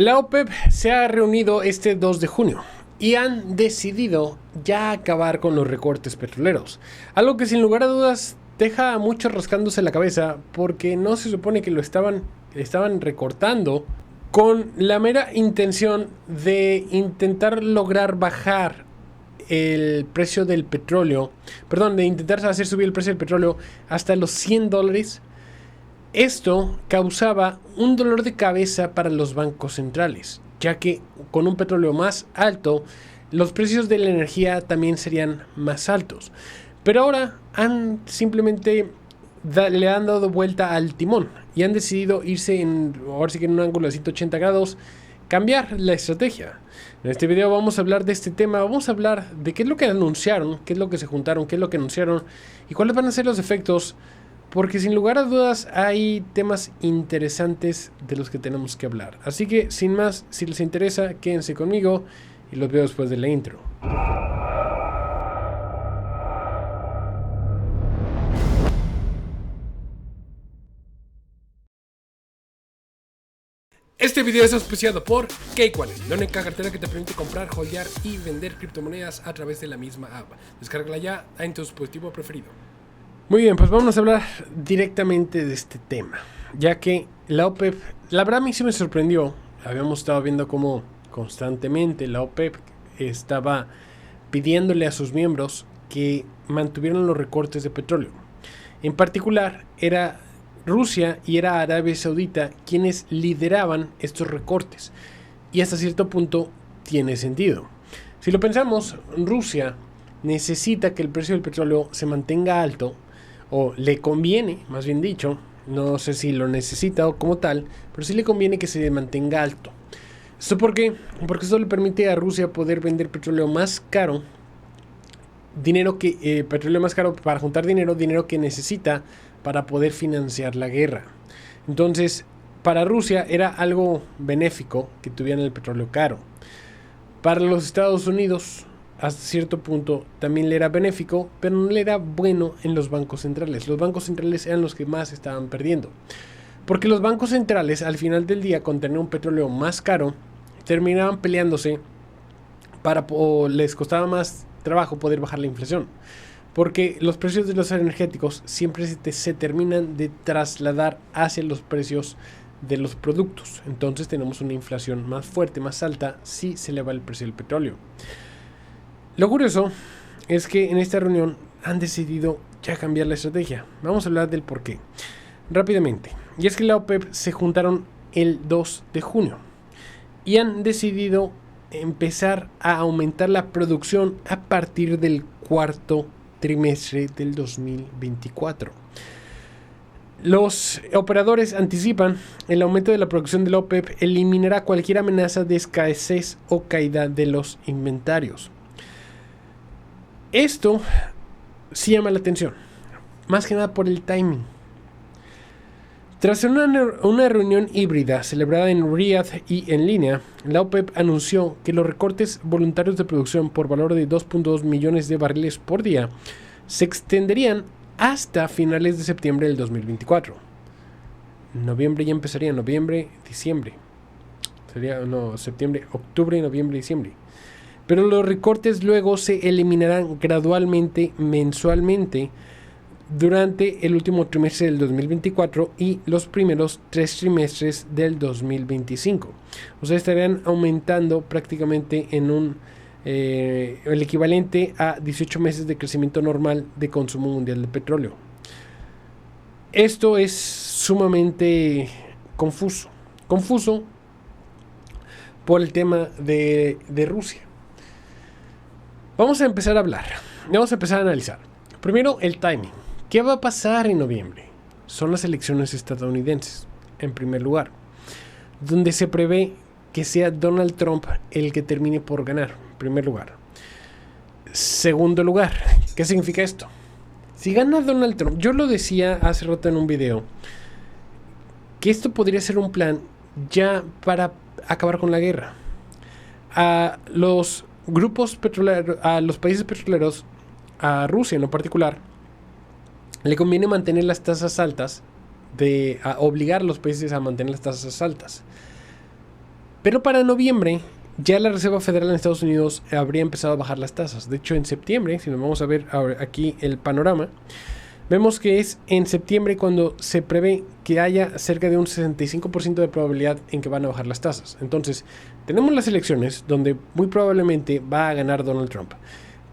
La OPEP se ha reunido este 2 de junio y han decidido ya acabar con los recortes petroleros. Algo que sin lugar a dudas deja a muchos rascándose la cabeza porque no se supone que lo estaban recortando con la mera intención de intentar lograr bajar el precio del petróleo, de intentar hacer subir el precio del petróleo hasta los $100. Esto causaba un dolor de cabeza para los bancos centrales, ya que con un petróleo más alto, los precios de la energía también serían más altos. Pero ahora le han dado vuelta al timón y han decidido irse ahora sí que en un ángulo de 180 grados, cambiar la estrategia. En este video vamos a hablar de este tema, vamos a hablar de qué es lo que anunciaron, qué es lo que se juntaron, qué es lo que anunciaron y cuáles van a ser los efectos. Porque sin lugar a dudas hay temas interesantes de los que tenemos que hablar. Así que sin más, si les interesa, quédense conmigo y los veo después de la intro. Este video es auspiciado por Cake-Wallet, la única cartera que te permite comprar, holdear y vender criptomonedas a través de la misma app. Descárgala ya en tu dispositivo preferido. Muy bien, pues vamos a hablar directamente de este tema, ya que la OPEP, la verdad a mí sí me sorprendió. Habíamos estado viendo cómo constantemente la OPEP estaba pidiéndole a sus miembros que mantuvieran los recortes de petróleo. En particular era Rusia y era Arabia Saudita quienes lideraban estos recortes, y hasta cierto punto tiene sentido. Si lo pensamos, Rusia necesita que el precio del petróleo se mantenga alto, o le conviene, más bien dicho, no sé si lo necesita o como tal, pero sí le conviene que se mantenga alto. ¿Esto por qué? Porque esto le permite a Rusia poder vender petróleo más caro, petróleo más caro para juntar dinero que necesita para poder financiar la guerra. Entonces, para Rusia era algo benéfico que tuvieran el petróleo caro. Para los Estados Unidos, hasta cierto punto también le era benéfico, pero no le era bueno en los bancos centrales. Los bancos centrales eran los que más estaban perdiendo, porque los bancos centrales al final del día, con tener un petróleo más caro, terminaban peleándose o les costaba más trabajo poder bajar la inflación, porque los precios de los energéticos siempre se terminan de trasladar hacia los precios de los productos. Entonces tenemos una inflación más fuerte, más alta, si se eleva el precio del petróleo. Lo curioso es que en esta reunión han decidido ya cambiar la estrategia. Vamos a hablar del por qué rápidamente. Y es que la OPEP se juntaron el 2 de junio y han decidido empezar a aumentar la producción a partir del cuarto trimestre del 2024. Los operadores anticipan el aumento de la producción de la OPEP eliminará cualquier amenaza de escasez o caída de los inventarios. Esto sí llama la atención, más que nada por el timing. Tras una reunión híbrida celebrada en Riyadh y en línea, la OPEP anunció que los recortes voluntarios de producción por valor de 2.2 millones de barriles por día se extenderían hasta finales de septiembre del 2024. Noviembre ya empezaría, diciembre. Septiembre, octubre, noviembre, diciembre. Pero los recortes luego se eliminarán gradualmente, mensualmente, durante el último trimestre del 2024 y los primeros 3 trimestres del 2025. O sea, estarían aumentando prácticamente en el equivalente a 18 meses de crecimiento normal de consumo mundial de petróleo. Esto es sumamente confuso por el tema de Rusia. Vamos a empezar a hablar, vamos a empezar a analizar. Primero, el timing. ¿Qué va a pasar en noviembre? Son las elecciones estadounidenses, en primer lugar, donde se prevé que sea Donald Trump el que termine por ganar, en primer lugar. Segundo lugar, ¿qué significa esto? Si gana Donald Trump, yo lo decía hace rato en un video, que esto podría ser un plan ya para acabar con la guerra. A los grupos petroleros, a los países petroleros, a Rusia en lo particular, le conviene mantener las tasas altas, a obligar a los países a mantener las tasas altas. Pero para noviembre ya la Reserva Federal en Estados Unidos habría empezado a bajar las tasas. De hecho, en septiembre, si nos vamos a ver aquí el panorama, vemos que es en septiembre cuando se prevé que haya cerca de un 65% de probabilidad en que van a bajar las tasas. Entonces, tenemos las elecciones donde muy probablemente va a ganar Donald Trump.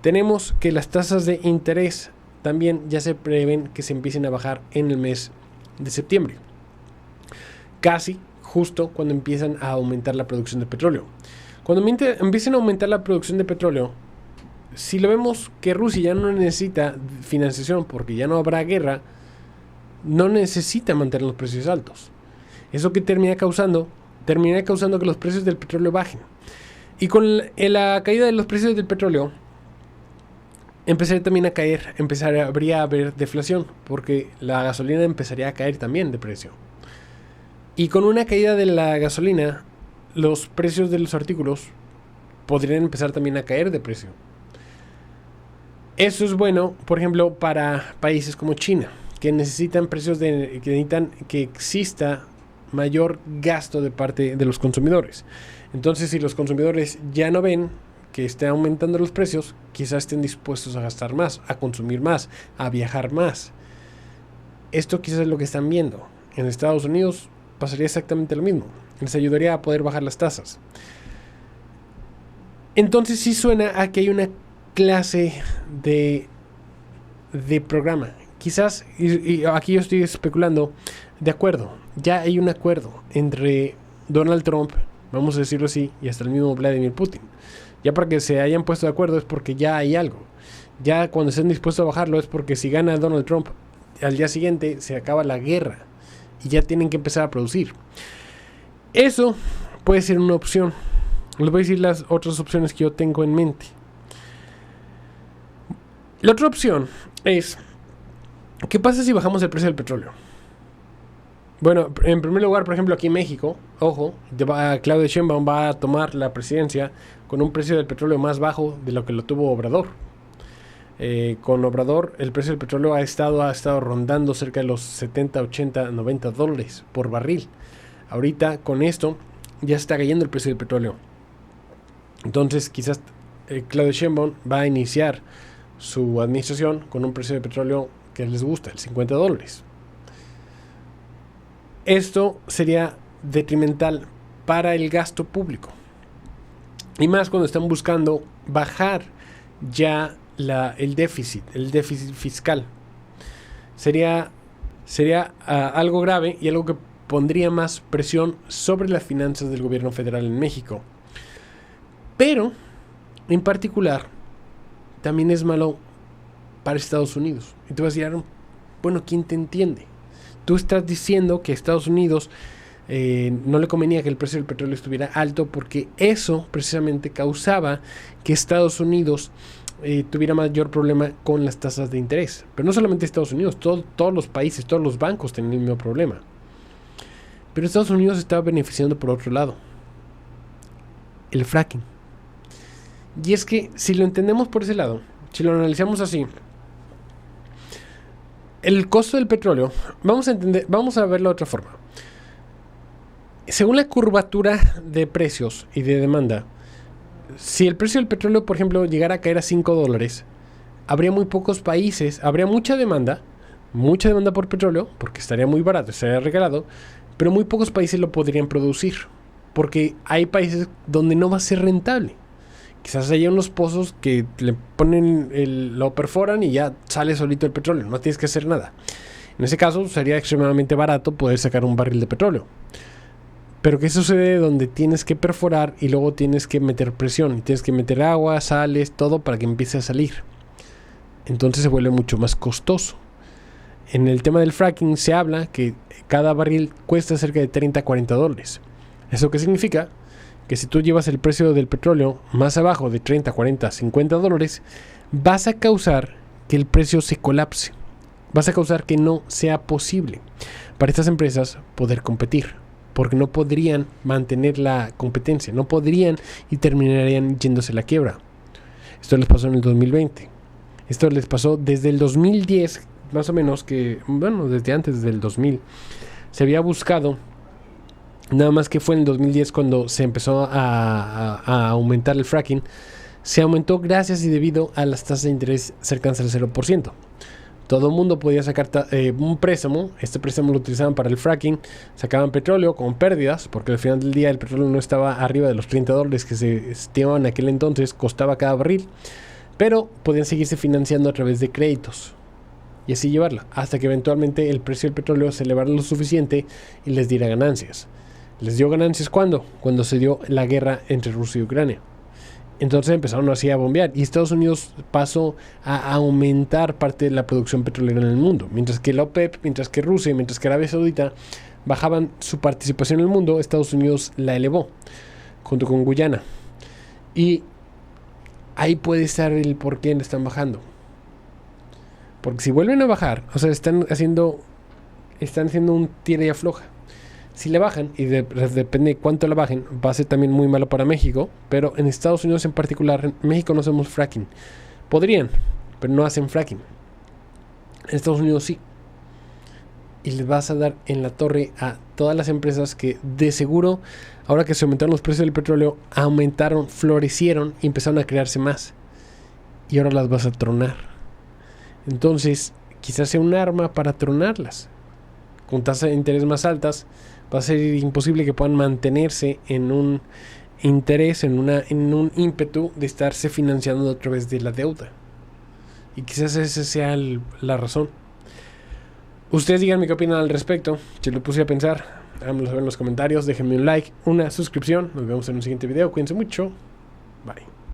Tenemos que las tasas de interés también ya se prevén que se empiecen a bajar en el mes de septiembre. Casi justo cuando empiezan a aumentar la producción de petróleo. Cuando empiecen a aumentar la producción de petróleo, si lo vemos que Rusia ya no necesita financiación porque ya no habrá guerra, no necesita mantener los precios altos. Eso que termina causando que los precios del petróleo bajen. Y con la caída de los precios del petróleo, habría a haber deflación, porque la gasolina empezaría a caer también de precio. Y con una caída de la gasolina, los precios de los artículos podrían empezar también a caer de precio. Eso es bueno, por ejemplo, para países como China, que necesitan que exista mayor gasto de parte de los consumidores. Entonces, si los consumidores ya no ven que estén aumentando los precios, quizás estén dispuestos a gastar más, a consumir más, a viajar más. Esto quizás es lo que están viendo. En Estados Unidos pasaría exactamente lo mismo. Les ayudaría a poder bajar las tasas. Entonces sí suena a que hay una clase de programa. Quizás, y aquí yo estoy especulando, de acuerdo. Ya hay un acuerdo entre Donald Trump, vamos a decirlo así, y hasta el mismo Vladimir Putin. Ya para que se hayan puesto de acuerdo es porque ya hay algo. Ya cuando estén dispuestos a bajarlo es porque si gana Donald Trump, al día siguiente se acaba la guerra y ya tienen que empezar a producir. Eso puede ser una opción. Les voy a decir las otras opciones que yo tengo en mente. La otra opción es, ¿qué pasa si bajamos el precio del petróleo? Bueno, en primer lugar, por ejemplo, aquí en México, ojo, Claudia Sheinbaum va a tomar la presidencia con un precio del petróleo más bajo de lo que lo tuvo Obrador. Con Obrador, el precio del petróleo ha estado rondando cerca de los 70, 80, 90 dólares por barril. Ahorita, con esto, ya está cayendo el precio del petróleo. Entonces, quizás Claudia Sheinbaum va a iniciar su administración con un precio de petróleo que les gusta, el 50 dólares. Esto sería detrimental para el gasto público. Y más cuando están buscando bajar ya el déficit fiscal. Sería algo grave y algo que pondría más presión sobre las finanzas del gobierno federal en México. Pero, en particular, también es malo para Estados Unidos. Y tú vas a decir, bueno, ¿quién te entiende? Tú estás diciendo que a Estados Unidos no le convenía que el precio del petróleo estuviera alto porque eso precisamente causaba que Estados Unidos tuviera mayor problema con las tasas de interés. Pero no solamente Estados Unidos, todos los países, todos los bancos tenían el mismo problema. Pero Estados Unidos estaba beneficiando por otro lado. El fracking. Y es que si lo entendemos por ese lado, si lo analizamos así, el costo del petróleo, vamos a verlo de otra forma. Según la curvatura de precios y de demanda, si el precio del petróleo, por ejemplo, llegara a caer a 5 dólares, habría muy pocos países, habría mucha demanda por petróleo, porque estaría muy barato, estaría regalado, pero muy pocos países lo podrían producir, porque hay países donde no va a ser rentable. Quizás haya unos pozos que le ponen, lo perforan y ya sale solito el petróleo, no tienes que hacer nada. En ese caso sería extremadamente barato poder sacar un barril de petróleo. Pero ¿qué sucede donde tienes que perforar y luego tienes que meter presión? Tienes que meter agua, sales, todo para que empiece a salir. Entonces se vuelve mucho más costoso. En el tema del fracking se habla que cada barril cuesta cerca de 30 a 40 dólares. ¿Eso qué significa? Que si tú llevas el precio del petróleo más abajo de 30, 40, 50 dólares, vas a causar que el precio se colapse. Vas a causar que no sea posible para estas empresas poder competir, porque no podrían mantener la competencia, no podrían y terminarían yéndose a la quiebra. Esto les pasó en el 2020. Esto les pasó desde el 2010, más o menos, desde antes del 2000. Se había buscado Nada más que fue en el 2010 cuando se empezó a aumentar el fracking. Se aumentó gracias y debido a las tasas de interés cercanas al 0%. Todo el mundo podía sacar un préstamo. Este préstamo lo utilizaban para el fracking. Sacaban petróleo con pérdidas, porque al final del día el petróleo no estaba arriba de los $30 que se estimaban en aquel entonces, costaba cada barril. Pero podían seguirse financiando a través de créditos. Y así llevarla, hasta que eventualmente el precio del petróleo se elevara lo suficiente y les diera ganancias. ¿Les dio ganancias cuándo? Cuando se dio la guerra entre Rusia y Ucrania. Entonces empezaron así a bombear y Estados Unidos pasó a aumentar parte de la producción petrolera en el mundo. Mientras que la OPEP, mientras que Rusia y mientras que Arabia Saudita bajaban su participación en el mundo, Estados Unidos la elevó junto con Guyana. Y ahí puede estar el por qué están bajando. Porque si vuelven a bajar, o sea, están haciendo un tira y afloja. Si le bajan, y depende de cuánto la bajen, va a ser también muy malo para México. Pero en Estados Unidos en particular, en México no hacemos fracking. Podrían, pero no hacen fracking. En Estados Unidos sí. Y les vas a dar en la torre a todas las empresas que de seguro, ahora que se aumentaron los precios del petróleo, aumentaron, florecieron y empezaron a crearse más. Y ahora las vas a tronar. Entonces, quizás sea un arma para tronarlas. Con tasas de interés más altas, va a ser imposible que puedan mantenerse en un interés, en un ímpetu de estarse financiando a través de la deuda. Y quizás esa sea la razón. Ustedes díganme qué opinan al respecto. Si lo puse a pensar, háganmelo saber en los comentarios. Déjenme un like, una suscripción. Nos vemos en un siguiente video. Cuídense mucho. Bye.